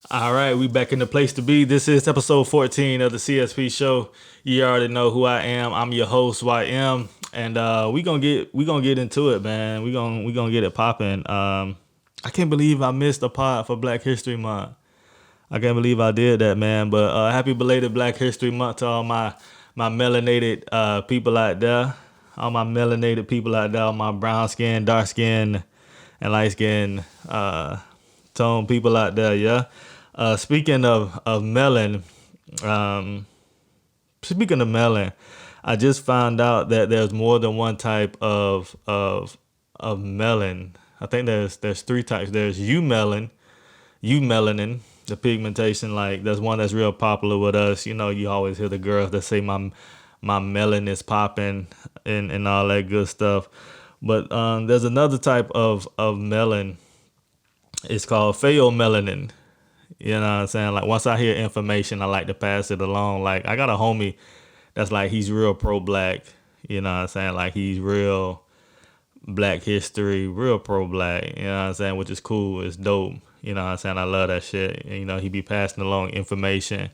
All right, we back in the place to be. This is episode 14 of the CSP show. You already know who I am. I'm your host, YM, and we gonna get into it, man. We gonna get it popping. I can't believe I missed a pod for Black History Month. I can't believe I did that, man. But happy belated Black History Month to all my melanated people out there, all my melanated people out there, all my brown skin, dark skin, and light skin tone people out there. Yeah. Speaking of melon, um, speaking of melon, I just found out that there's more than one type of melon. I think there's three types. There's melanin, the pigmentation. Like there's one that's real popular with us. You know, you always hear the girls that say my melon is popping and all that good stuff. But there's another type of melon. It's called pheomelanin. You know what I'm saying? Like once I hear information, I like to pass it along. Like I got a homie that's like he's real pro black. You know what I'm saying? Like he's real black history, real pro black. You know what I'm saying? Which is cool. It's dope. You know what I'm saying? I love that shit. And, you know, he be passing along information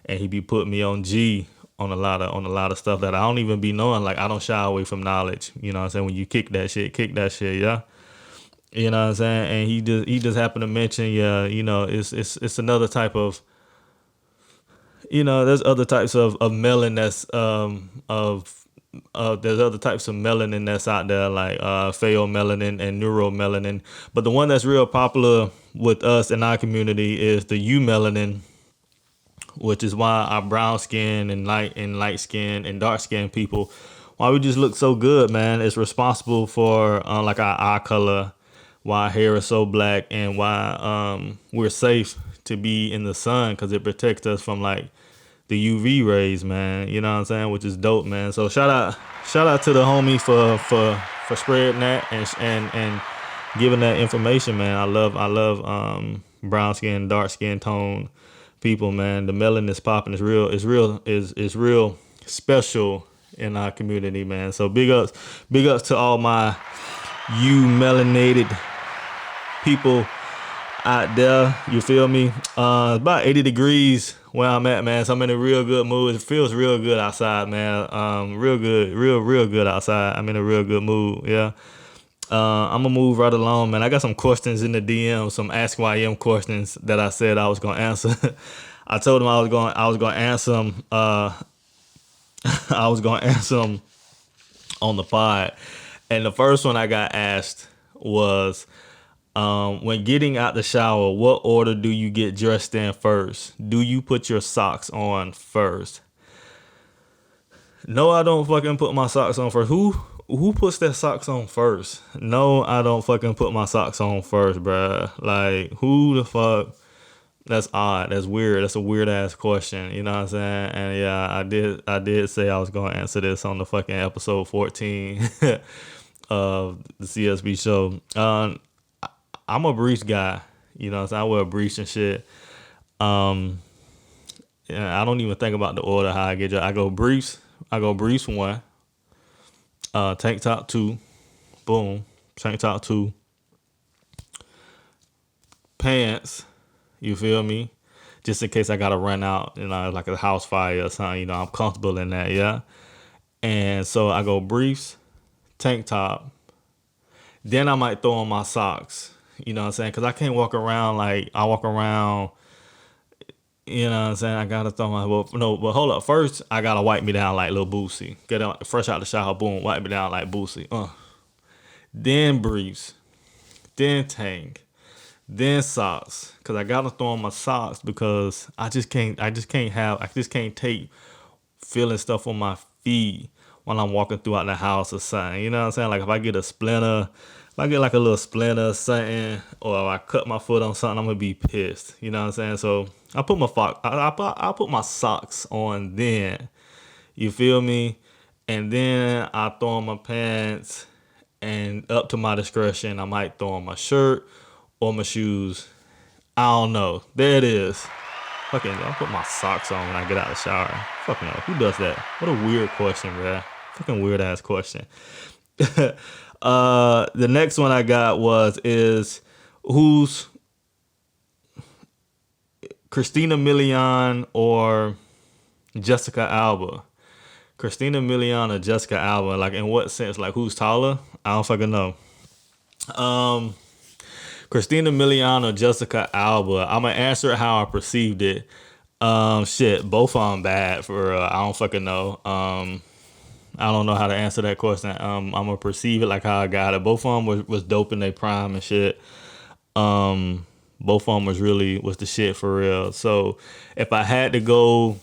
and he be putting me on G on a lot of stuff that I don't even be knowing. Like I don't shy away from knowledge. You know what I'm saying? When you kick that shit, yeah. You know what I'm saying? And he just happened to mention, yeah, you know, it's another type of, you know, there's other types of melon that's there's other types of melanin that's out there like pheomelanin and neuromelanin, but the one that's real popular with us in our community is the eumelanin, which is why our brown skin and light skin and dark skin people, why we just look so good, man. It's responsible for like our eye color, why our hair is so black, and why we're safe to be in the sun because it protects us from like the UV rays, man. You know what I'm saying? Which is dope, man. So shout out to the homie for spreading that and giving that information, man. I love brown skin, dark skin tone people, man. The melanin is popping. Is real special in our community, man. So big ups to all my melanated people out there. You feel me? It's about 80 degrees where I'm at, man. So I'm in a real good mood. It feels real good outside, man. Real good, real good outside. I'm in a real good mood. Yeah. I'm gonna move right along, man. I got some questions in the DM, some Ask YM questions that I said I was gonna answer. I told him I was gonna answer them. I was gonna answer them on the pod. And the first one I got asked was, when getting out the shower, what order do you get dressed in first? Do you put your socks on first? No, I don't fucking put my socks on first. Who puts their socks on first? No, I don't fucking put my socks on first, bruh. Like, who the fuck? That's odd. That's weird. That's a weird ass question. You know what I'm saying? And yeah, I did say I was gonna answer this on the fucking episode 14 of the CSB show. I'm a briefs guy. You know what I'm saying? I wear briefs and shit. Yeah, I don't even think about the order how I get dressed. I go briefs one, tank top two, boom, tank top two, pants, you feel me? Just in case I gotta run out, you know, like a house fire or something, you know, I'm comfortable in that, yeah. And so I go briefs, tank top, then I might throw on my socks, you know what I'm saying? Because I can't walk around like I walk around, you know what I'm saying? I gotta throw my, well, no, but hold up. First, I gotta wipe me down like Lil Boosie. Get out, fresh out the shower, boom, wipe me down like Boosie. Then briefs, then tank, then socks. Cause I gotta throw on my socks because I just can't take feeling stuff on my feet when I'm walking throughout the house or something. You know what I'm saying? Like if I get a splinter, if I get like a little splinter or something, or if I cut my foot on something, I'm gonna be pissed. You know what I'm saying? So I put I put my socks on then. You feel me? And then I throw on my pants, and up to my discretion, I might throw on my shirt or my shoes. I don't know. There it is. Fucking, I'll put my socks on when I get out of the shower. Fucking know. Who does that? What a weird question, bruh. Fucking weird ass question. The next one I got is who's Christina Milian or Jessica Alba. Christina Milian or Jessica Alba. Like, in what sense? Like, who's taller? I don't fucking know. Christina Milian or Jessica Alba. I'm gonna answer it how I perceived it. Shit, both of them bad for real. I don't fucking know. I don't know how to answer that question. I'm gonna perceive it like how I got it. Both of them was dope in their prime and shit. Both of them was the shit for real. So if I had to go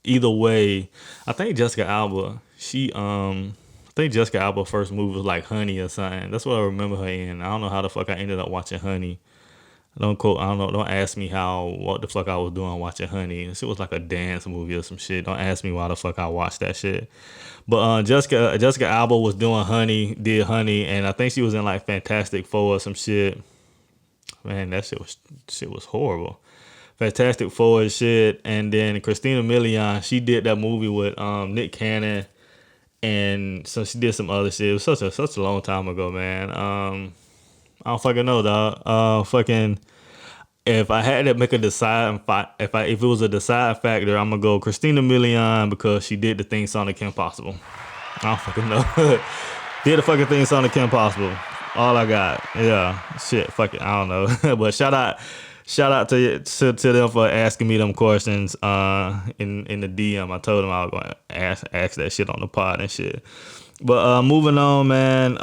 either way, I think Jessica Alba. I think Jessica Alba's first movie was like Honey or something. That's what I remember her in. I don't know how the fuck I ended up watching Honey. Don't quote. I don't know. Don't ask me what the fuck I was doing watching Honey. It was like a dance movie or some shit. Don't ask me why the fuck I watched that shit. But Jessica Alba was doing did Honey, and I think she was in like Fantastic Four or some shit. Man, that shit was horrible. Fantastic Four and shit, and then Christina Milian, she did that movie with Nick Cannon, and so she did some other shit. It was such a long time ago, man. I don't fucking know, dog. Fucking, if I had to make a decide, if it was a decide factor, I'm gonna go Christina Milian because she did the theme song to Kim Possible. I don't fucking know. Did the fucking theme song to Kim Possible. All I got. Yeah. Shit. Fuck it. I don't know. But shout out to them for asking me them questions in the DM. I told them I was going to ask that shit on the pod and shit. But moving on, man.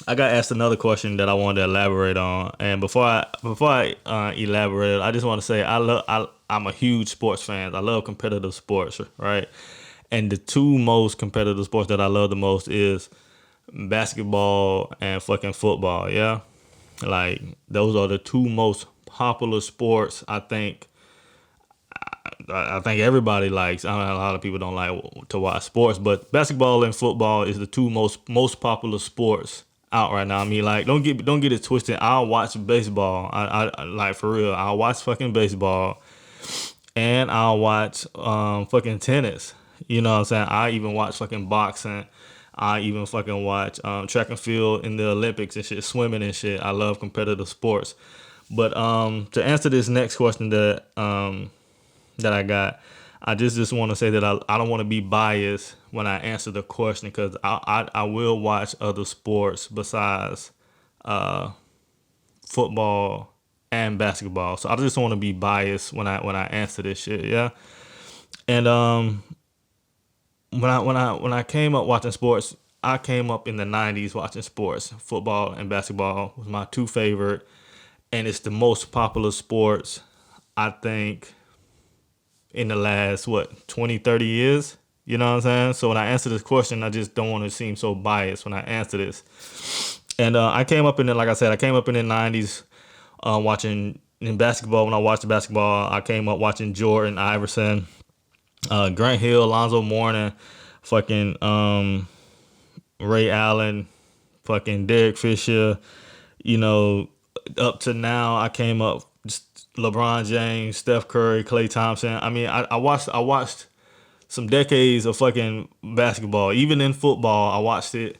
I got asked another question that I wanted to elaborate on, and before I elaborate, I just want to say I'm a huge sports fan. I love competitive sports, right? And the two most competitive sports that I love the most is basketball and fucking football. Yeah, like those are the two most popular sports. I think everybody likes. I know a lot of people don't like to watch sports, but basketball and football is the two most popular sports out right now. I mean, like, don't get it twisted. I'll watch baseball. I like, for real. I'll watch fucking baseball, and I'll watch fucking tennis. You know what I'm saying? I even watch fucking boxing. I even fucking watch track and field in the Olympics and shit, swimming and shit. I love competitive sports. But to answer this next question that I got, I just want to say that I don't want to be biased when I answer the question, because I will watch other sports besides football and basketball. So I just want to be biased when I answer this shit, yeah. And when I came up watching sports, I came up in the 90s watching sports. Football and basketball was my two favorite, and it's the most popular sports, I think, in the last 20, 30 years. You know what I'm saying? So when I answer this question, I just don't want to seem so biased when I answer this. And I came up in the 90s watching in basketball. When I watched basketball, I came up watching Jordan, Iverson, Grant Hill, Alonzo Mourning, fucking Ray Allen, fucking Derek Fisher. You know, up to now, I came up just LeBron James, Steph Curry, Klay Thompson. I mean, I watched some decades of fucking basketball. Even in football, I watched it.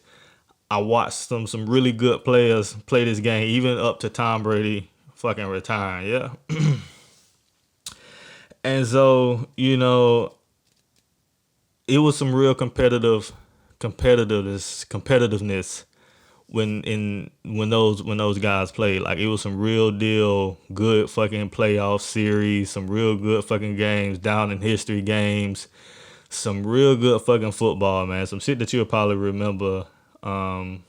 I watched some really good players play this game, even up to Tom Brady fucking retiring. Yeah. And so, you know, it was some real competitiveness when those guys played. Like, it was some real deal good fucking playoff series, some real good fucking games, down in history games, some real good fucking football, man. Some shit that you'll probably remember from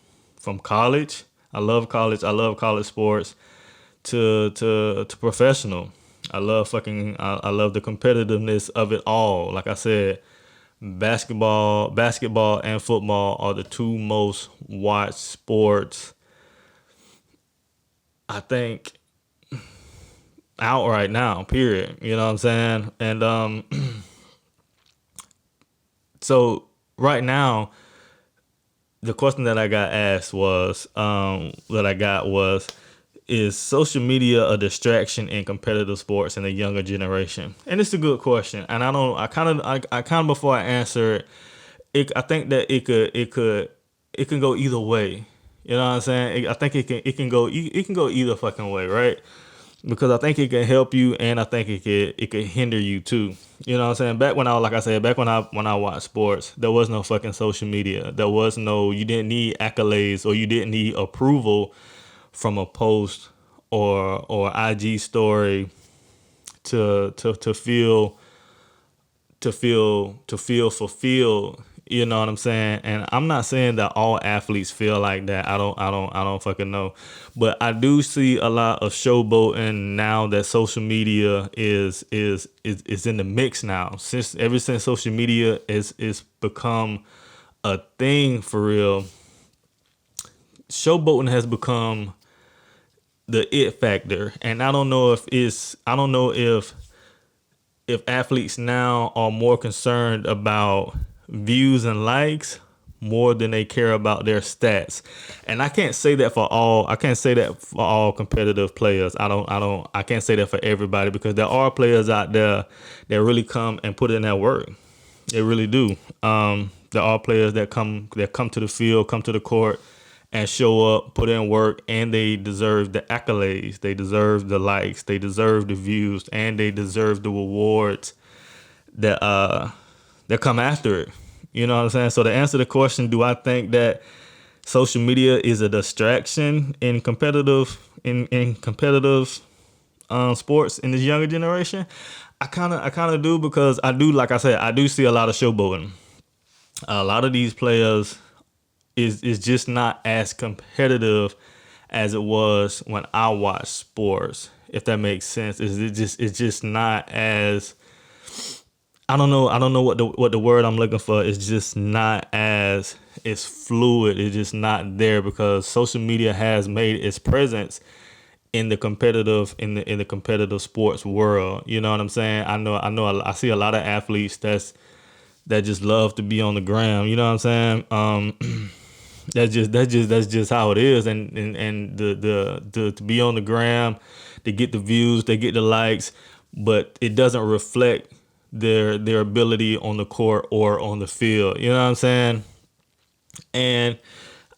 college. I love college sports to professional. I love the competitiveness of it all. Like I said, basketball and football are the two most watched sports, I think, out right now, period. You know what I'm saying? And so right now, the question that I got asked was, is social media a distraction in competitive sports in the younger generation? And it's a good question. And I kind of before I answer it, I think that it can go either way. You know what I'm saying? I think it can go either fucking way, right? because I think it can help you, and I think it could hinder you too. You know what I'm saying? Back when like I said, back when I watched sports, there was no fucking social media. There was no, you didn't need accolades, or you didn't need approval from a post or IG story to feel fulfilled. You know what I'm saying? And I'm not saying that all athletes feel like that. I don't fucking know. But I do see a lot of showboating now that social media is in the mix now. Ever since social media is become a thing for real, showboating has become the it factor. And I don't know if athletes now are more concerned about views and likes more than they care about their stats. And I can't say that for all. I can't say that for all competitive players. I can't say that for everybody, because there are players out there that really come and put in that work. They really do. There are players that come to the field, come to the court, and show up, put in work, and they deserve the accolades. They deserve the likes. They deserve the views, and they deserve the rewards that come after it. You know what I'm saying? So to answer the question, do I think that social media is a distraction in competitive sports in this younger generation? I kind of do, because I do, like I said, I do see a lot of showboating. A lot of these players is just not as competitive as it was when I watched sports, if that makes sense. It's just not as, I don't know what the word I'm looking for. It's just not as, it's fluid. It's just not there, because social media has made its presence in the competitive sports world. You know what I'm saying? I see a lot of athletes that just love to be on the gram. You know what I'm saying? That's just how it is. And the to be on the gram, to get the views, they get the likes, but it doesn't reflect their ability on the court or on the field. You know what I'm saying? And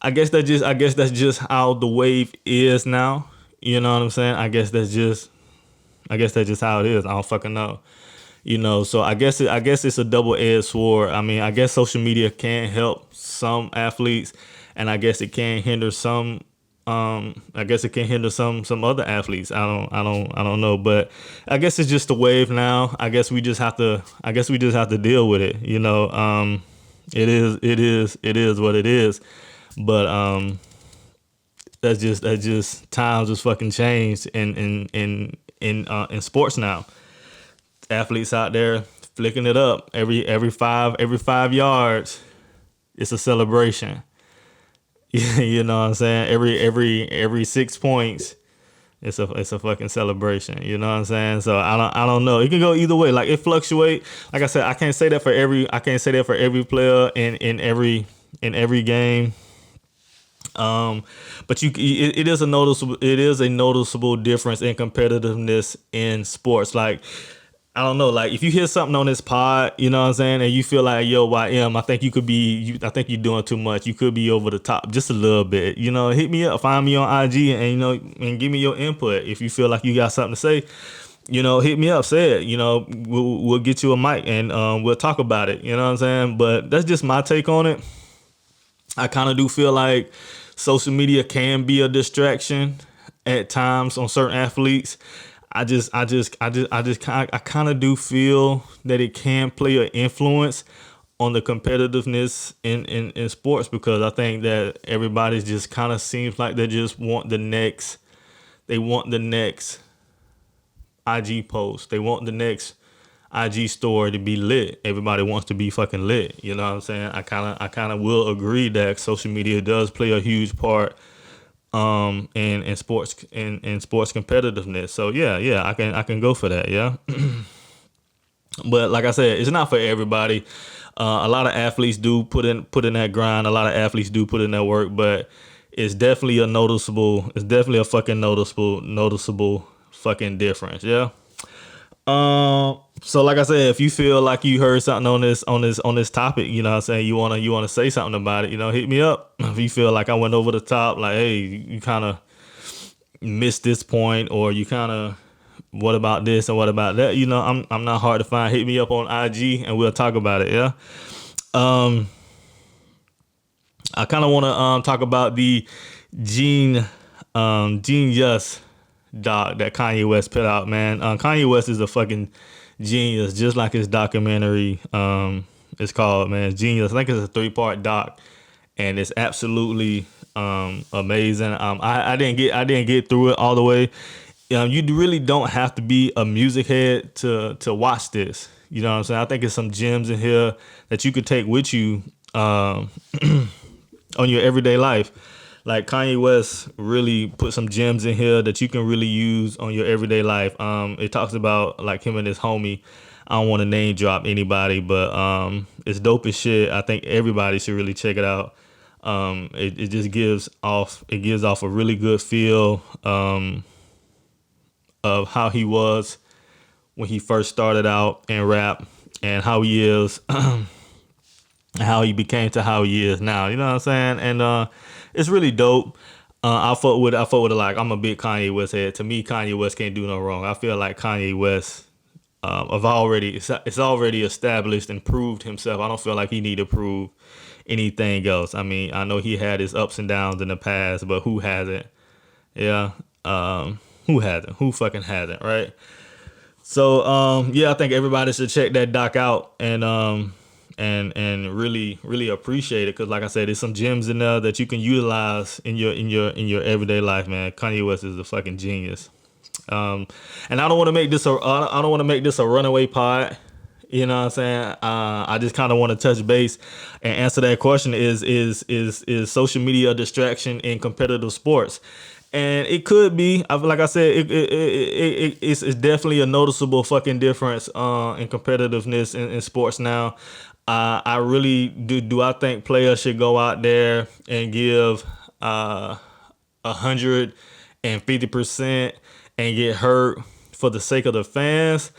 I guess that's just how the wave is now. You know what I'm saying? I guess that's just how it is. I don't fucking know. You know, so I guess it's a double-edged sword. I mean, I guess social media can help some athletes, and I guess it can hinder some. I guess it can hinder some other athletes. I don't know, but I guess it's just a wave now. I guess we just have to deal with it. You know, it is what it is. But that's just times has fucking changed in sports now. Athletes out there flicking it up every 5 yards. It's a celebration. You know what I'm saying? Every 6 points, it's a fucking celebration. You know what I'm saying? So I don't know. It can go either way. Like, it fluctuate. Like I said, I can't say that for every player in every game. But it is a noticeable difference in competitiveness in sports. Like, I don't know, like, if you hear something on this pod, you know what I'm saying, and you feel like, yo, YM, I think you're doing too much. You could be over the top just a little bit. You know, hit me up, find me on IG, and give me your input. If you feel like you got something to say, you know, hit me up, say it. You know, we'll get you a mic, and we'll talk about it. You know what I'm saying? But that's just my take on it. I kind of do feel like social media can be a distraction at times on certain athletes. I kind of do feel that it can play an influence on the competitiveness in sports, because I think that everybody just kind of seems like they just want the next IG post. They want the next IG story to be lit. Everybody wants to be fucking lit. You know what I'm saying? I kind of will agree that social media does play a huge part in sports competitiveness. So yeah, I can go for that. Yeah. But like I said, it's not for everybody. A lot of athletes do put in that grind. A lot of athletes do put in that work, but it's definitely a fucking noticeable fucking difference. Yeah. So like I said, if you feel like you heard something on this topic, you know what I'm saying, you wanna say something about it, you know, hit me up. If you feel like I went over the top, like, hey, you kind of missed this point, or you kind of, what about this and what about that? You know, I'm not hard to find. Hit me up on IG and we'll talk about it. Yeah. I kind of want to talk about the Genius doc that Kanye West put out, man. Kanye West is a fucking genius, just like his documentary. It's called, man, Genius. I think it's a 3-part doc, and it's absolutely amazing. I didn't get through it all the way. You really don't have to be a music head to watch this. You know what I'm saying? I think it's some gems in here that you could take with you on your everyday life. Like, Kanye West really put some gems in here that you can really use on your everyday life. It talks about like him and his homie. I don't want to name drop anybody, but it's dope as shit. I think everybody should really check it out. It just gives off a really good feel of how he was when he first started out in rap, and how he is, how he became to how he is now. You know what I'm saying? And it's really dope. I fuck with it. Like, I'm a big Kanye West head. To me, Kanye West can't do no wrong. I feel like Kanye West it's already established and proved himself. I don't feel like he need to prove anything else. I mean, I know he had his ups and downs in the past, but who hasn't? Yeah. Who hasn't? Who fucking hasn't, right? So yeah, I think everybody should check that doc out and really appreciate it, because like I said, there's some gems in there that you can utilize in your everyday life, man. Kanye West is a fucking genius. And I don't want to make this a runaway pod. You know what I'm saying? I just kind of want to touch base and answer that question: is social media a distraction in competitive sports? And it could be. Like I said, it's definitely a noticeable fucking difference in competitiveness in sports now. I really do. I think players should go out there and give 150% and get hurt for the sake of the fans.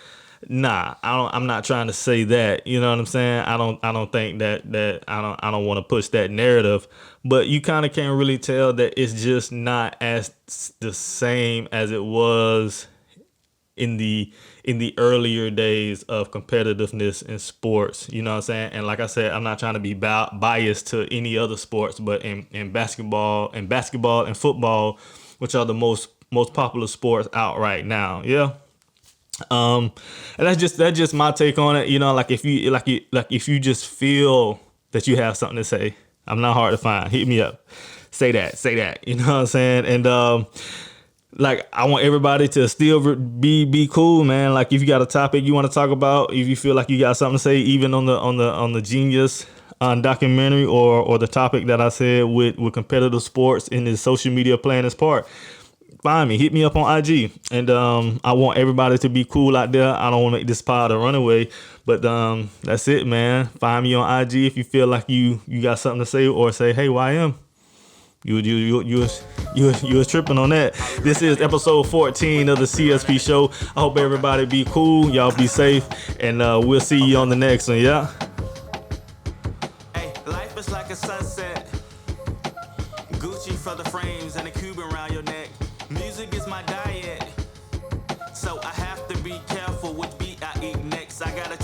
Nah, I'm not trying to say that. You know what I'm saying? I don't think that I don't want to push that narrative, but you kind of can't really tell that it's just not as the same as it was in the earlier days of competitiveness in sports. You know what I'm saying? And like I said, I'm not trying to be biased to any other sports, but in basketball and football, which are the most popular sports out right now. Yeah. And that's just my take on it. You know, like if you just feel that you have something to say, I'm not hard to find. Hit me up. Say that. You know what I'm saying? And like, I want everybody to still be cool, man. Like, if you got a topic you want to talk about, if you feel like you got something to say, even on the Genius documentary, or the topic that I said with competitive sports in this social media playing its part, find me, hit me up on IG. And I want everybody to be cool out there. I don't want to make this pod a runaway, but that's it, man. Find me on IG if you feel like you got something to say, or say, hey, YM, you was tripping on that. This is episode 14 of the CSP show. I hope everybody be cool, y'all be safe, and we'll see you on the next one. Yeah. Hey, life is like a sunset. Gucci for the frames and a Cuban around your neck. Music is my diet, so I have to be careful which beat I eat next. I gotta